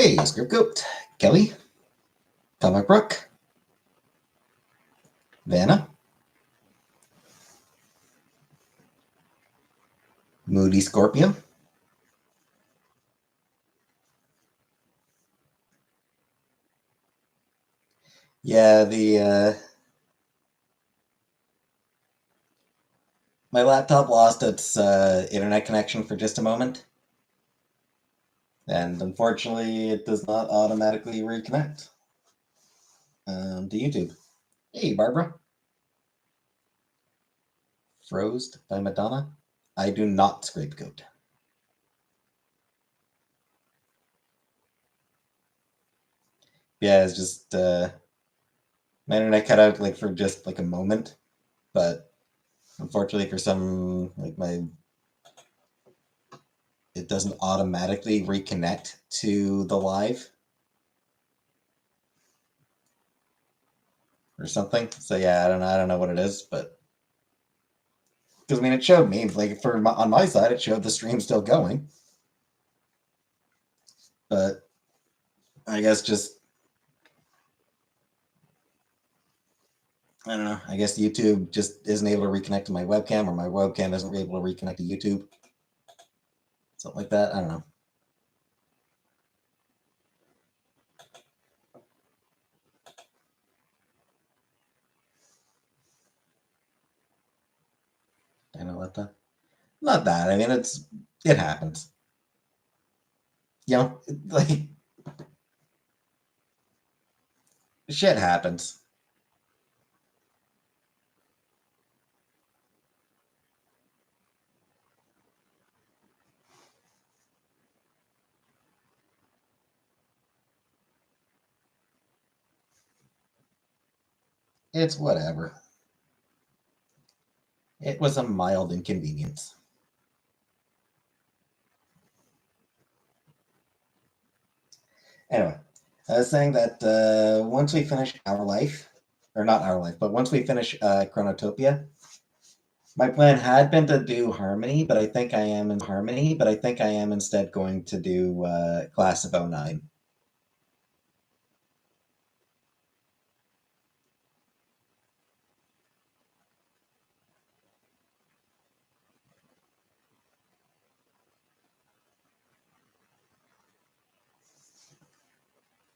Hey, Script Goat, Kelly, Comic Brook, Vanna, Moody Scorpio. Yeah, the my laptop lost its internet connection for just a moment, and unfortunately, it does not automatically reconnect to YouTube. Hey, Barbara, Froze by Madonna. I do not scapegoat. Yeah, it's just my internet cut out like for just like a moment, but unfortunately for some like my it doesn't automatically reconnect to the live or something. So yeah, I don't know what it is, but because I mean, it showed me like on my side, it showed the stream still going, but I guess just I don't know. I guess YouTube just isn't able to reconnect to my webcam, or my webcam isn't able to reconnect to YouTube, something like that. I don't know. I know what the not that. I mean, it happens. You know, like shit happens. It's whatever. It was a mild inconvenience. Anyway, I was saying that once we finish our life, or not our life, but once we finish Chronotopia, my plan had been to do Harmony, but I think I am instead going to do Class of '09.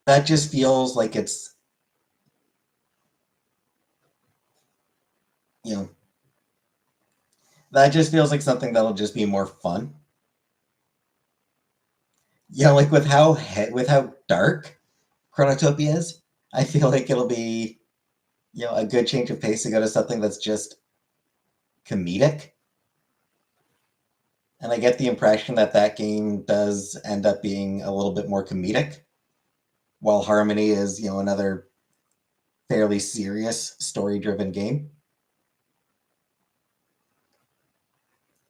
That just feels like it's, you know, that just feels like something that'll just be more fun. You know, like with how dark Chronotopia is, I feel like it'll be, you know, a good change of pace to go to something that's just comedic. And I get the impression that that game does end up being a little bit more comedic, while Harmony is, you know, another fairly serious story-driven game.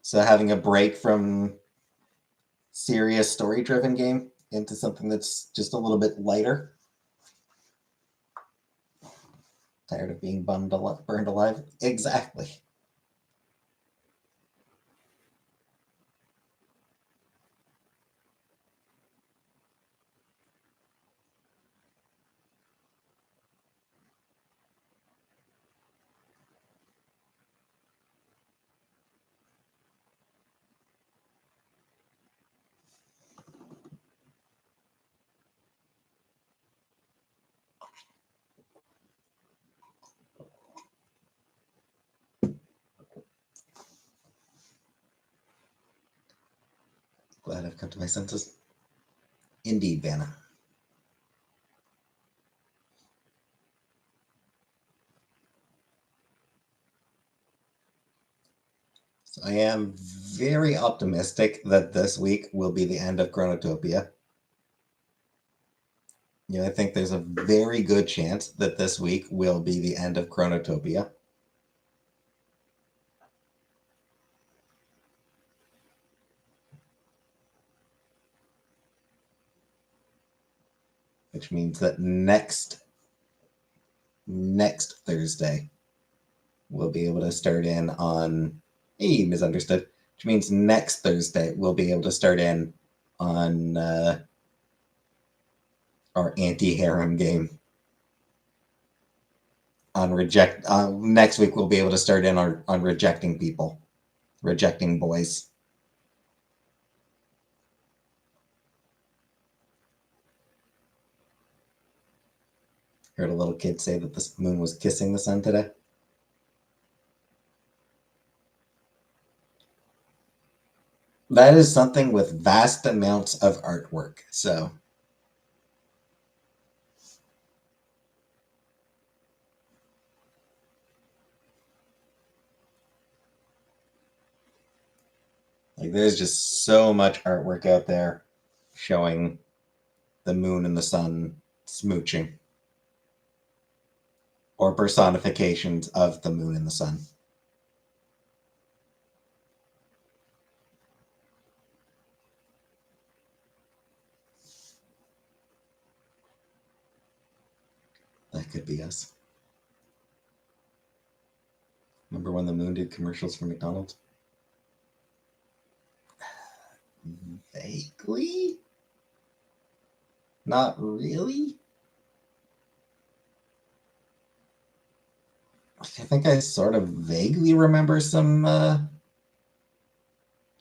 So having a break from serious story-driven game into something that's just a little bit lighter. Tired of being burned alive? Exactly. Glad I've come to my senses. Indeed, Vanna. So I am very optimistic that this week will be the end of Chronotopia. You know, I think there's a very good chance that this week will be the end of Chronotopia. Which means that next Thursday we'll be able to start in on misunderstood. Which means next Thursday we'll be able to start in on our anti-harem game on reject. Next week we'll be able to start in on rejecting people, rejecting boys. Heard a little kid say that the moon was kissing the sun today. That is something with vast amounts of artwork. So like there's just so much artwork out there showing the moon and the sun smooching or personifications of the moon and the sun. That could be us. Remember when the moon did commercials for McDonald's? Vaguely? Not really? I think I sort of vaguely remember some.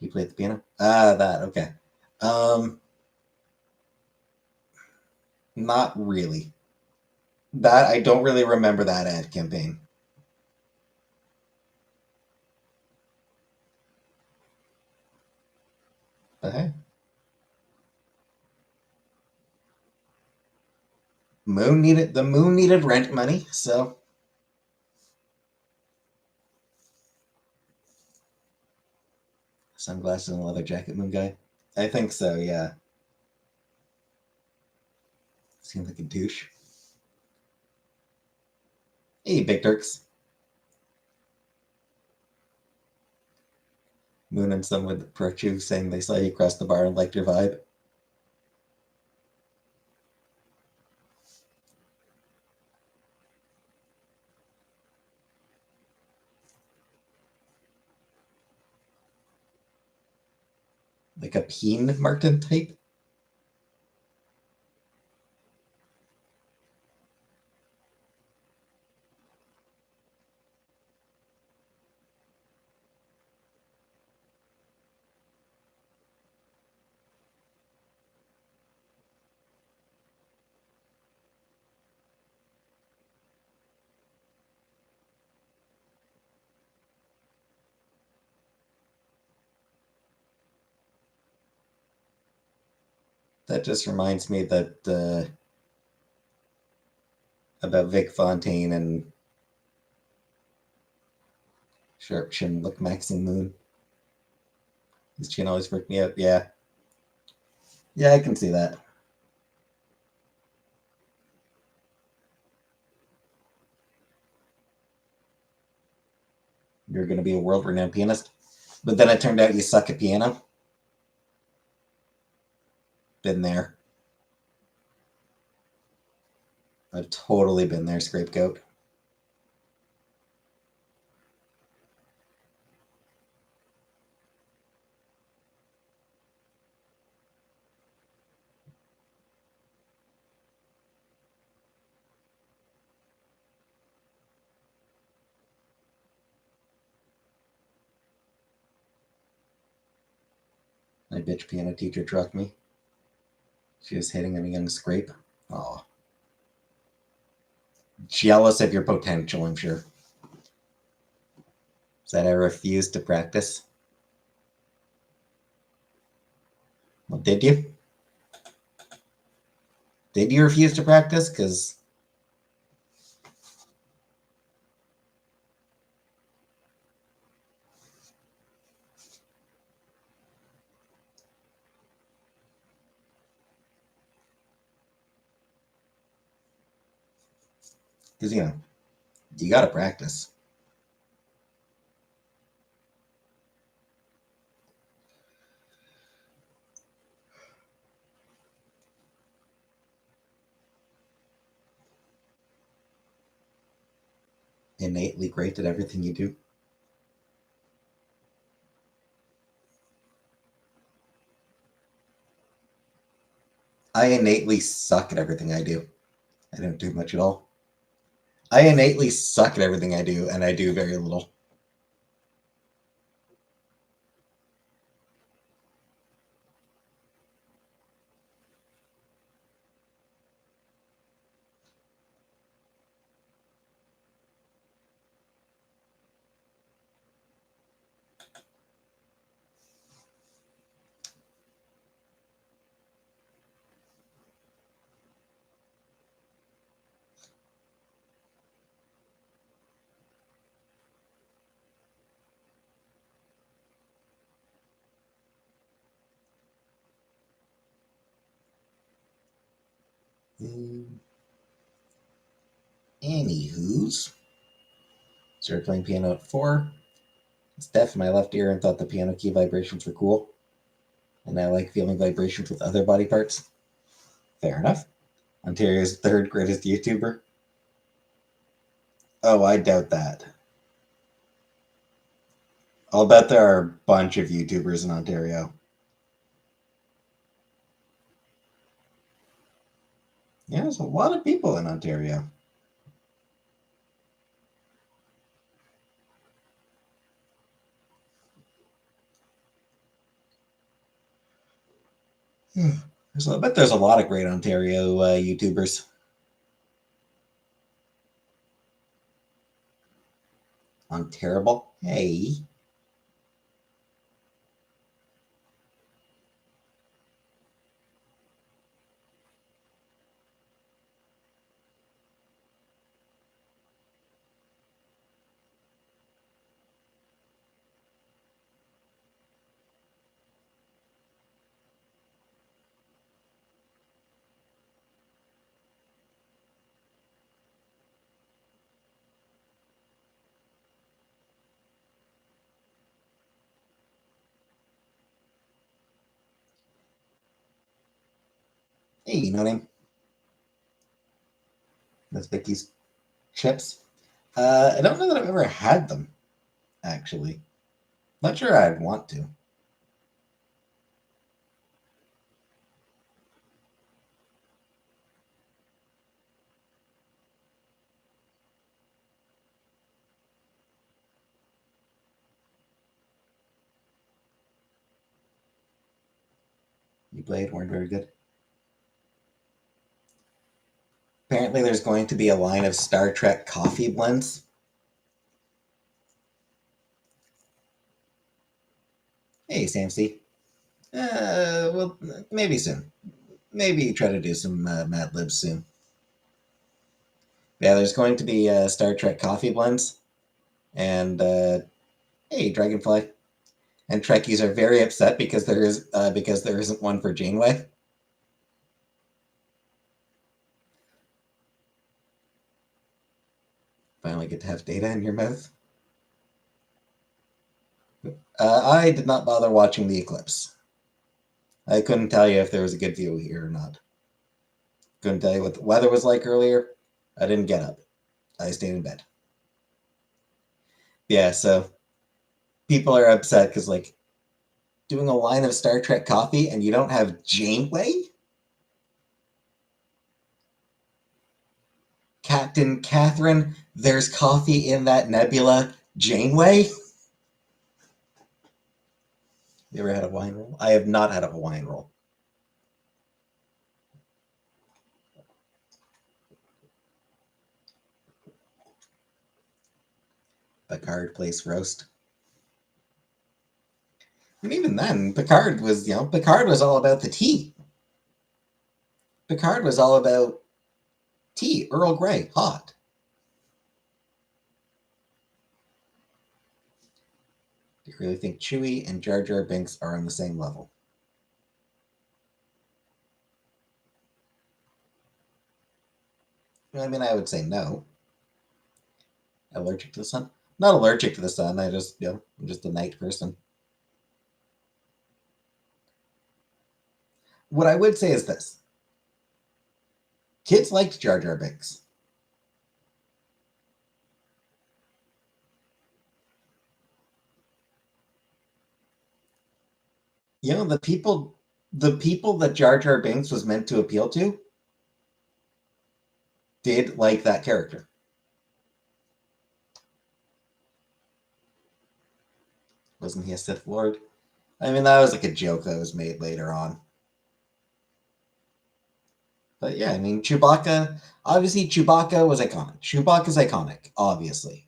You played the piano? That, okay. Not really. That, I don't really remember that ad campaign. But hey. The moon needed rent money, so sunglasses and a leather jacket, moon guy. I think so, yeah. Seems like a douche. Hey, Big Turks. Moon and Sun would approach you saying they saw you cross the bar and liked your vibe. Like a Peen Martin type? That just reminds me that about Vic Fontaine and Sharp Chin Look Maxing Moon. His chin always freaked me out. Yeah. Yeah, I can see that. You're going to be a world renowned pianist. But then it turned out you suck at piano. Been there. I've totally been there, Scapegoat. My bitch piano teacher dropped me. She was hitting on a young Scrape. Oh. Jealous of your potential, I'm sure. Said I refused to practice. Well, did you? Did you refuse to practice? Because you know, you got to practice. Innately great at everything you do. I innately suck at everything I do. I don't do much at all. I innately suck at everything I do, and I do very little. Anywho's, started playing piano at 4. It's deaf in my left ear and thought the piano key vibrations were cool. And I like feeling vibrations with other body parts. Fair enough. Ontario's third greatest YouTuber. Oh, I doubt that. I'll bet there are a bunch of YouTubers in Ontario. Yeah, there's a lot of people in Ontario. I bet there's a lot of great Ontario YouTubers. On Terrible. Hey. Hey, you know what I mean? That's Vicky's chips. I don't know that I've ever had them, actually. Not sure I'd want to. You played, weren't very good. Apparently, there's going to be a line of Star Trek coffee blends. Hey, Sam C. Well, maybe soon. Maybe try to do some Mad Libs soon. Yeah, there's going to be Star Trek coffee blends, and hey, Dragonfly. And Trekkies are very upset because there isn't one for Janeway. Finally, get to have data in your mouth. I did not bother watching the eclipse. I couldn't tell you if there was a good view here or not. Couldn't tell you what the weather was like earlier. I didn't get up. I stayed in bed. Yeah, so people are upset because like doing a line of Star Trek coffee and you don't have Janeway? Captain Catherine, there's coffee in that nebula. Janeway? You ever had a wine roll? I have not had a Hawaiian roll. Picard place roast. And even then, Picard was all about the tea. Picard was all about tea, Earl Grey, hot. Do you really think Chewie and Jar Jar Binks are on the same level? I mean, I would say no. Allergic to the sun? Not allergic to the sun. I'm just a night person. What I would say is this: kids liked Jar Jar Binks. The people the people that Jar Jar Binks was meant to appeal to did like that character. Wasn't he a Sith Lord? I mean, that was like a joke that was made later on. But yeah, I mean, Chewbacca, obviously, Chewbacca was iconic. Chewbacca's iconic, obviously.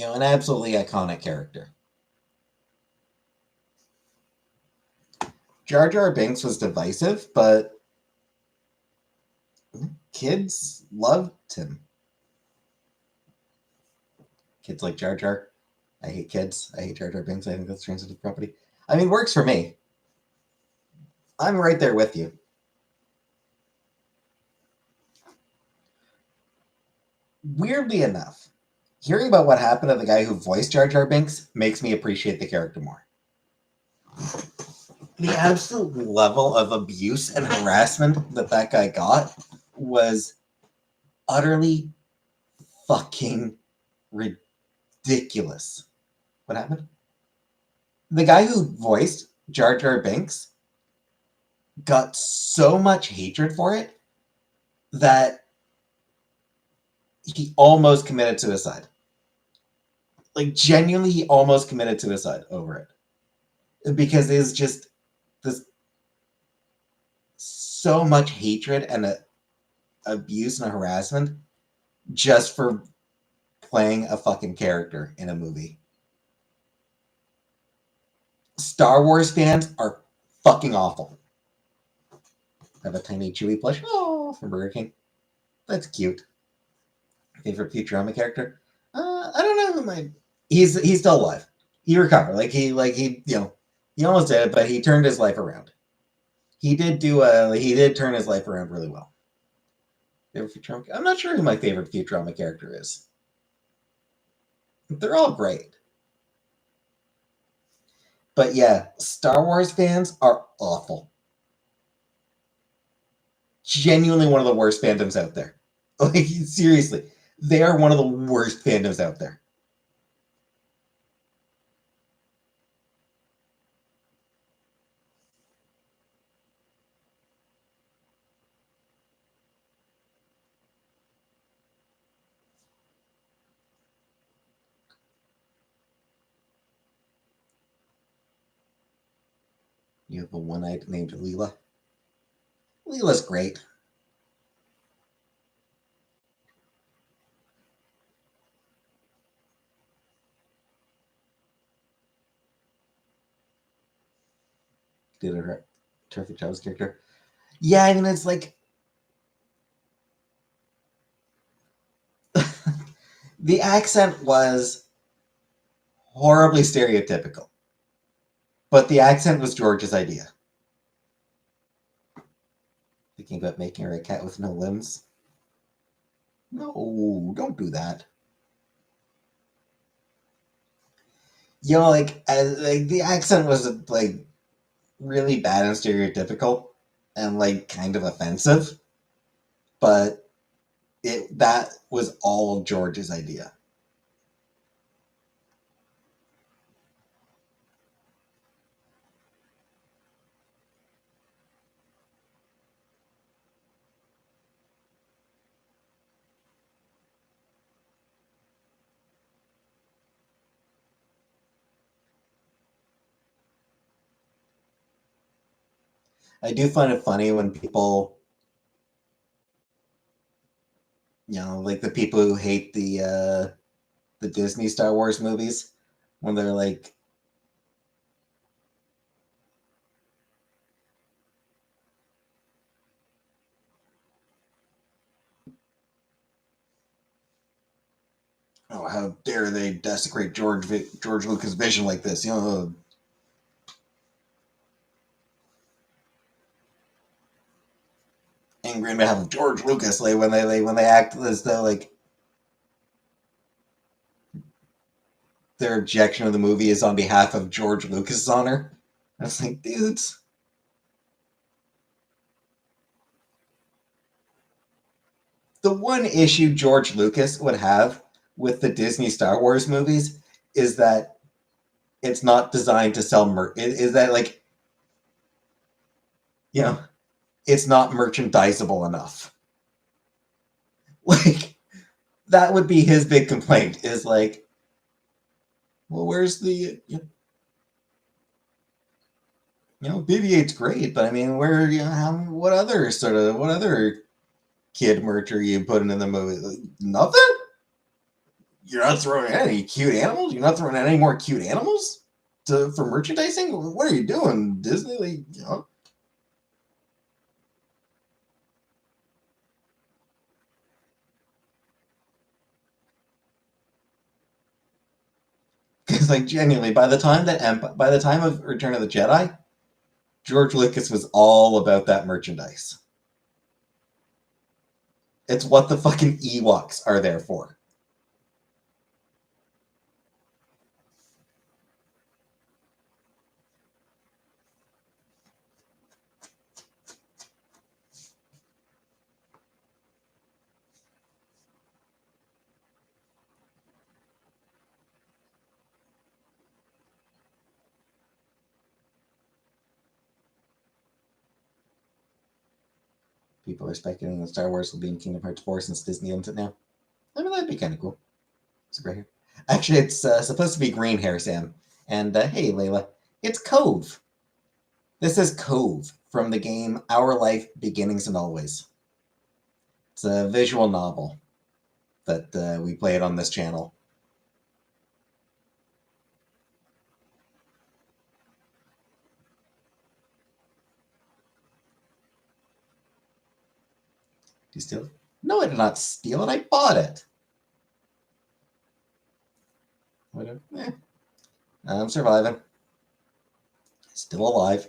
An absolutely iconic character. Jar Jar Binks was divisive, but kids loved him. Kids like Jar Jar. I hate kids. I hate Jar Jar Binks. I think that's transitive property. I mean, works for me. I'm right there with you. Weirdly enough, hearing about what happened to the guy who voiced Jar Jar Binks makes me appreciate the character more. The absolute level of abuse and harassment that guy got was utterly fucking ridiculous. What happened? The guy who voiced Jar Jar Binks got so much hatred for it that he almost committed suicide. Like, genuinely, he almost committed suicide over it. Because it's just this so much hatred and abuse and harassment just for playing a fucking character in a movie. Star Wars fans are fucking awful. I have a tiny Chewie plush from Burger King. That's cute. Favorite Futurama character? I don't know who my. He's still alive. He recovered. He almost did, but he turned his life around. He did turn his life around really well. Favorite Futurama? I'm not sure who my favorite Futurama character is. They're all great. But yeah, Star Wars fans are awful. Genuinely one of the worst fandoms out there. Like, seriously, they are one of the worst fandoms out there. You have a one-eyed named Leela. Leela's great. Did a terrific job as character. Yeah, I mean, it's like the accent was horribly stereotypical, but the accent was George's idea. Thinking about making her a cat with no limbs. No, don't do that. Like the accent was like really bad and stereotypical, and like kind of offensive, but that was all George's idea. I do find it funny when people, like the people who hate the Disney Star Wars movies, when they're like, "Oh, how dare they desecrate George Lucas' vision like this?" Angry on behalf of George Lucas, like when they act as though like their objection of the movie is on behalf of George Lucas' honor. I was like, dudes. The one issue George Lucas would have with the Disney Star Wars movies is that it's not designed to sell is that like, you know, it's not merchandisable enough. Like that would be his big complaint is like, well, where's the BB-8's great, but I mean, where what other kid merch are you putting in the movie? Like, nothing. You're not throwing in any cute animals. You're not throwing in any more cute animals for merchandising. What are you doing, Disney? Like, because like genuinely, by the time of Return of the Jedi, George Lucas was all about that merchandise. It's what the fucking Ewoks are there for. People are speculating that Star Wars will be in Kingdom Hearts 4 since Disney owns it now. I mean, that'd be kind of cool. It's gray hair. Actually, it's supposed to be green hair, Sam. And hey, Layla, it's Cove. This is Cove from the game Our Life Beginnings and Always. It's a visual novel that we played on this channel. Did you steal it? No, I did not steal it. I bought it. Whatever. I'm surviving. Still alive.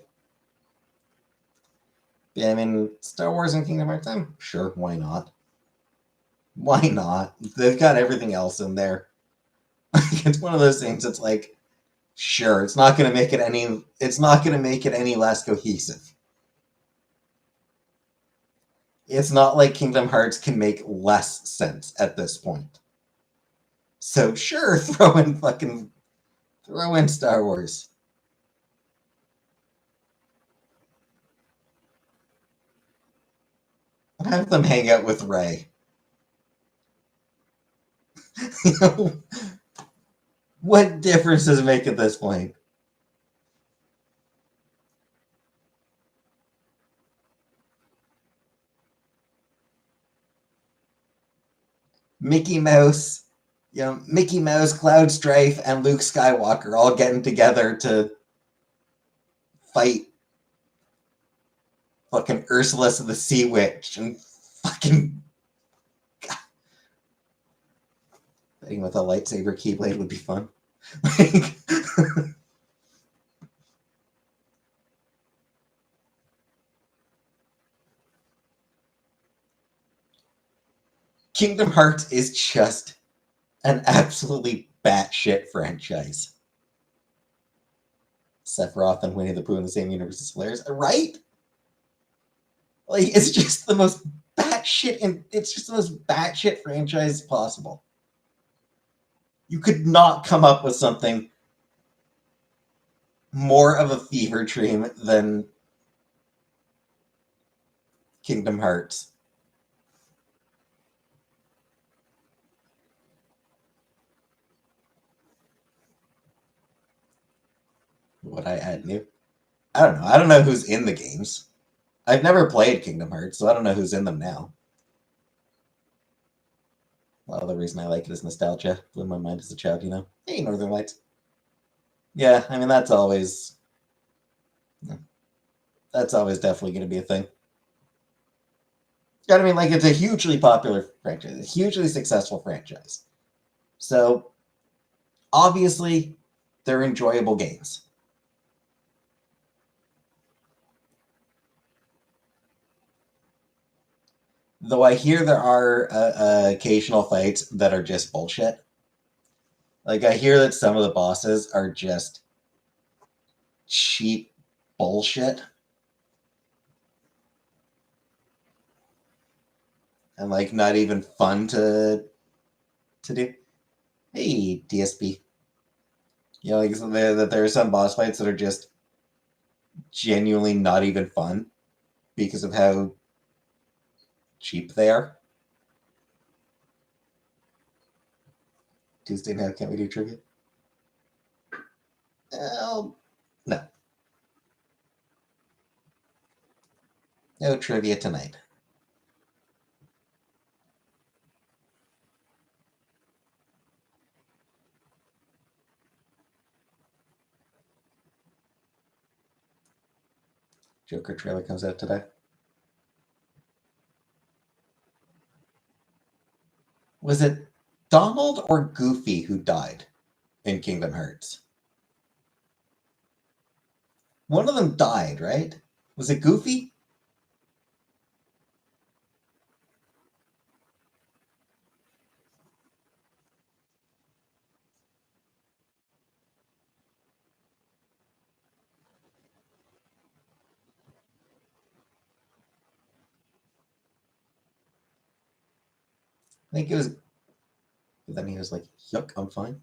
Yeah, I mean, Star Wars and Kingdom Hearts, sure, why not? Why not? They've got everything else in there. It's one of those things. It's like, sure, it's not going to make it any less cohesive. It's not like Kingdom Hearts can make less sense at this point. So sure, throw in Star Wars. Have them hang out with Rey. What difference does it make at this point? Mickey Mouse, Mickey Mouse, Cloud Strife, and Luke Skywalker all getting together to fight fucking Ursula the Sea Witch and fucking fighting with a lightsaber keyblade would be fun. Kingdom Hearts is just an absolutely batshit franchise. Sephiroth and Winnie the Pooh in the same universe is hilarious, right? Like, it's just the most batshit, and it's just the most batshit franchise possible. You could not come up with something more of a fever dream than Kingdom Hearts. Would I add new? I don't know. I don't know who's in the games. I've never played Kingdom Hearts, so I don't know who's in them now. Well, the reason I like it is nostalgia. Blew my mind as a child, Hey, Northern Lights. Yeah, I mean, that's always definitely going to be a thing. I mean, like, it's a hugely popular franchise, a hugely successful franchise. So, obviously, they're enjoyable games. Though I hear there are occasional fights that are just bullshit. Like, I hear that some of the bosses are just cheap bullshit. And, like, not even fun to do. Hey, DSP. You know, like that there are some boss fights that are just genuinely not even fun because of how cheap they are. Tuesday now, can't we do trivia? Well, no. No trivia tonight. Joker trailer comes out today. Was it Donald or Goofy who died in Kingdom Hearts? One of them died, right? Was it Goofy? I think it was. But then he was like, "Yuck, I'm fine."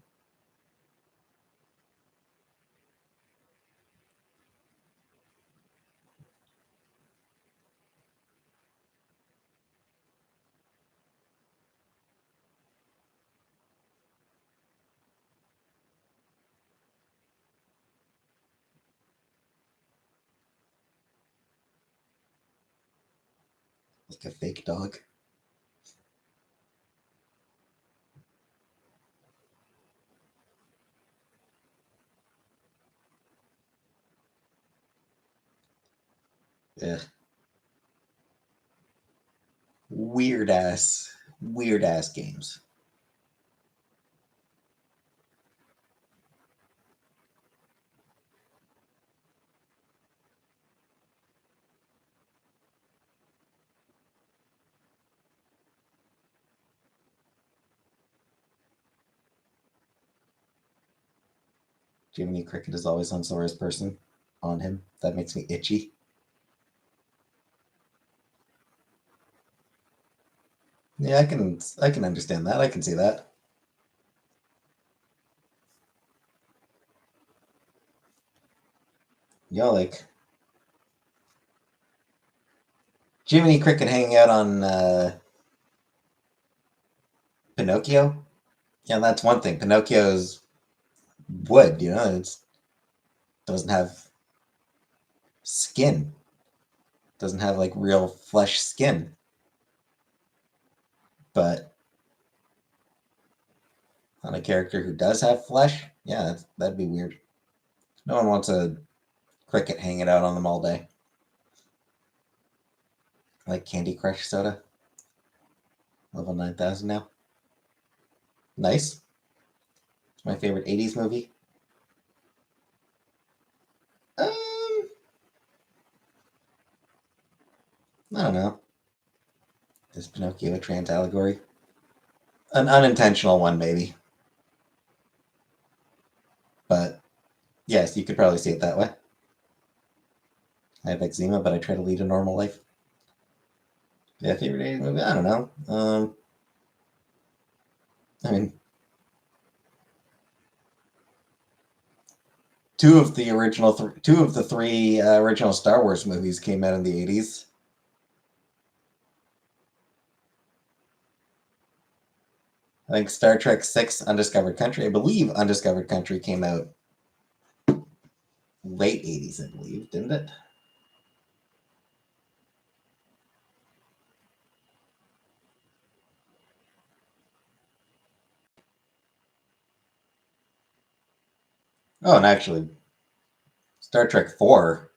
Like a fake dog. Yeah. Weird ass games. Jiminy Cricket is always on Sora's person on him. That makes me itchy. Yeah, I can understand that. I can see that. Like Jiminy Cricket hanging out on Pinocchio. Yeah, that's one thing. Pinocchio's wood, it doesn't have skin. Doesn't have like real flesh skin. But on a character who does have flesh, yeah, that'd be weird. No one wants a cricket hanging out on them all day. Like Candy Crush Soda. Level 9,000 now. Nice. It's my favorite 80s movie. I don't know. Is Pinocchio a trans allegory? An unintentional one, maybe. But yes, you could probably see it that way. I have eczema, but I try to lead a normal life. Yeah, favorite 80s movie? I don't know. I mean, two of the three original Star Wars movies came out in the 80s. I think Star Trek 6 Undiscovered Country, I believe Undiscovered Country came out late 80s, I believe, didn't it? Oh, and actually, Star Trek 4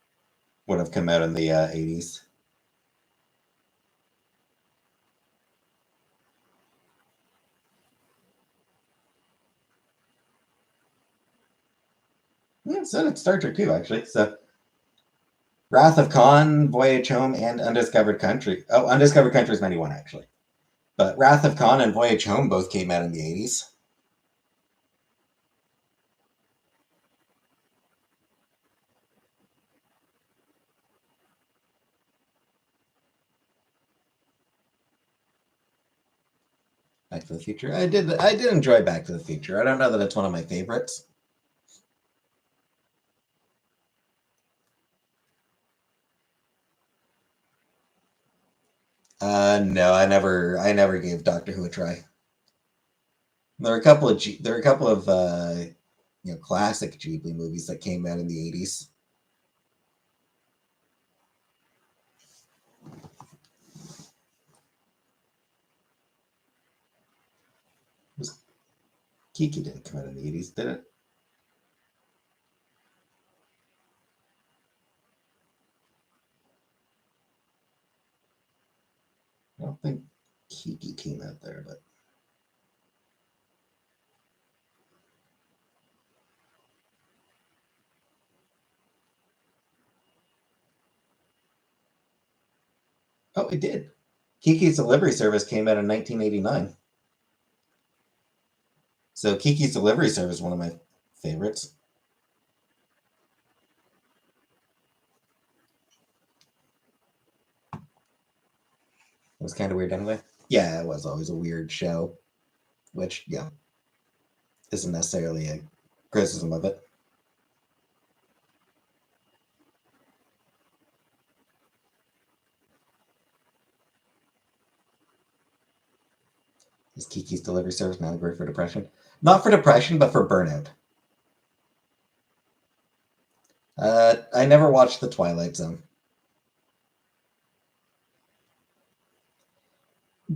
would have come out in the 80s. Yeah, so did Star Trek 2, actually. So, Wrath of Khan, Voyage Home, and Undiscovered Country. Oh, Undiscovered Country is 91, actually. But Wrath of Khan and Voyage Home both came out in the 80s. Back to the Future. I did enjoy Back to the Future. I don't know that it's one of my favorites. No, I never gave Doctor Who a try. There are a couple of classic Ghibli movies that came out in the 80s. Was Kiki didn't come out in the 80s, did it? I don't think Kiki came out there, but oh, it did. Kiki's Delivery Service came out in 1989. So Kiki's Delivery Service is one of my favorites. It was kind of weird anyway. Yeah, it was always a weird show, which, yeah, isn't necessarily a criticism of it. Is Kiki's Delivery Service an allegory for depression? Not for depression, but for burnout. I never watched The Twilight Zone.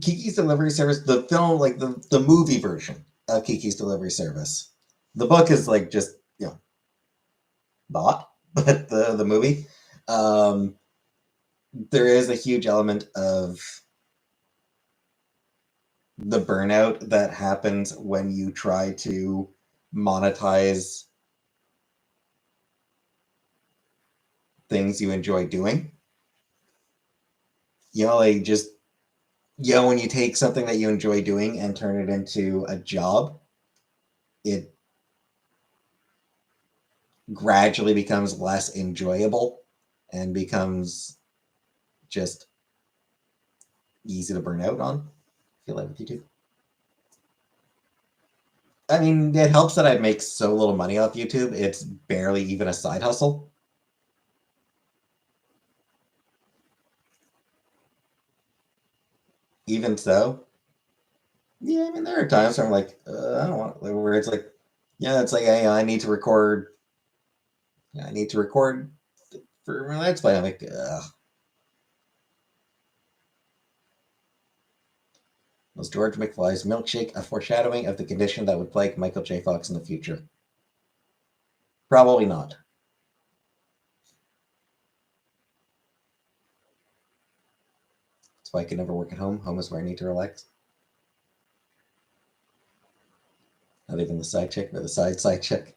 Kiki's Delivery Service, the film, like the movie version of Kiki's Delivery Service. The book is like just not, but the movie, um, there is a huge element of the burnout that happens when you try to monetize things you enjoy doing. Like just when you take something that you enjoy doing and turn it into a job, it gradually becomes less enjoyable and becomes just easy to burn out on. I feel like with YouTube. I mean, it helps that I make so little money off YouTube. It's barely even a side hustle. Even so, yeah, I mean, there are times where I'm like, I don't want, where it's like, yeah, it's like, hey, I need to record. Yeah, I need to record for my Let's Play. I'm like, ugh. Was George McFly's milkshake a foreshadowing of the condition that would plague Michael J. Fox in the future? Probably not. That's why I can never work at home. Home is where I need to relax. Not even the side chick, but the side chick.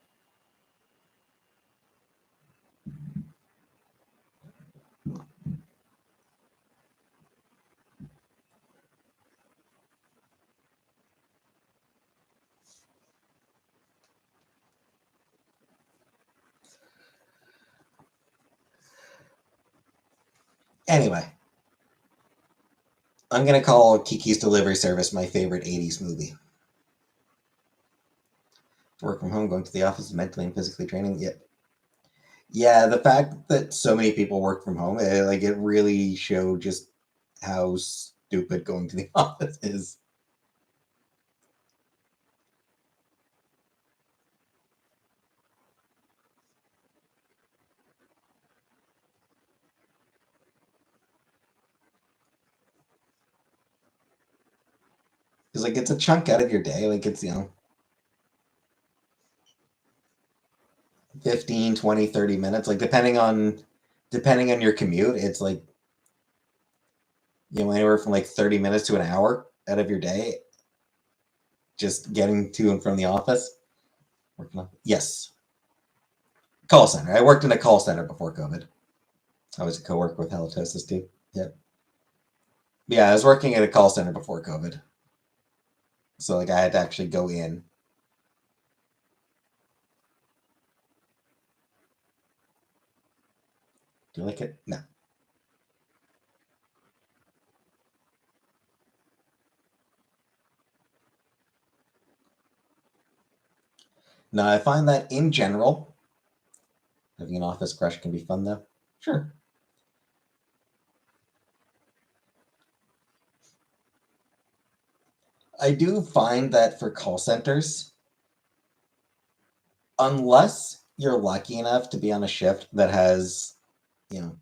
Anyway, I'm gonna call Kiki's Delivery Service my favorite '80s movie. Work from home, going to the office, mentally and physically training. Yeah, yeah. The fact that so many people work from home, it really showed just how stupid going to the office is. Because it's a chunk out of your day. Like it's 15, 20, 30 minutes. Like depending on your commute, it's like anywhere from like 30 minutes to an hour out of your day just getting to and from the office. Yes, call center. I worked in a call center before COVID. I was a coworker with halitosis too. Yep. Yeah, I was working at a call center before COVID, so like I had to actually go in. Do you like it? No. No, I find that in general, having an office crush can be fun though. Sure. I do find that for call centers, unless you're lucky enough to be on a shift that has, you know,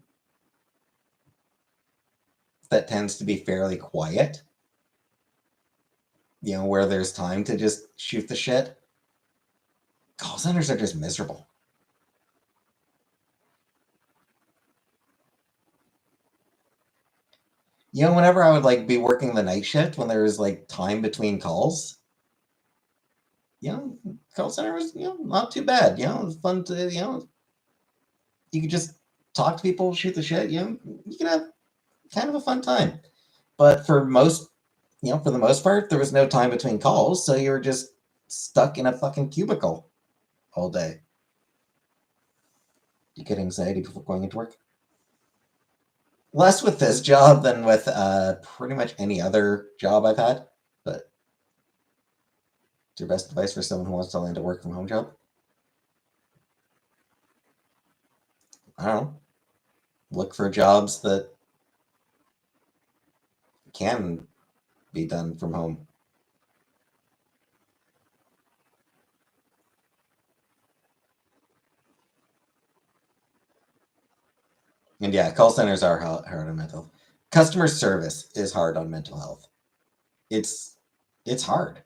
that tends to be fairly quiet, where there's time to just shoot the shit, call centers are just miserable. Whenever I would like be working the night shift when there was like time between calls, call center was, not too bad. It was fun to, you could just talk to people, shoot the shit, you could have kind of a fun time. But for the most part, there was no time between calls, so you were just stuck in a fucking cubicle all day. You get anxiety before going into work? Less with this job than with pretty much any other job I've had. But your best advice for someone who wants to land a work from home job? I don't know. Look for jobs that can be done from home. And yeah, call centers are hard on mental health. Customer service is hard on mental health. It's hard.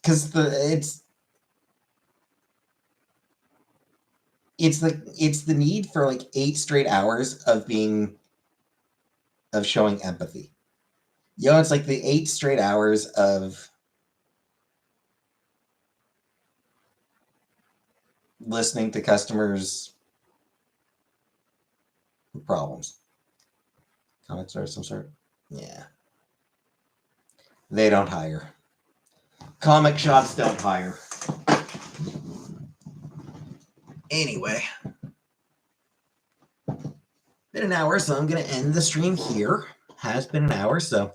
Because it's the need for like 8 straight hours of showing empathy. It's like the 8 straight hours of listening to customers' problems. Comics or some sort. Yeah. They don't hire. Comic shops don't hire. Anyway. Been an hour, so I'm going to end the stream here. Has been an hour, so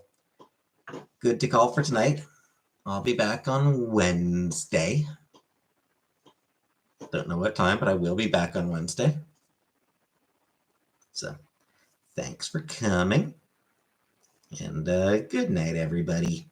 good to call for tonight. I'll be back on Wednesday. Don't know what time, but I will be back on Wednesday. So, thanks for coming. And good night, everybody.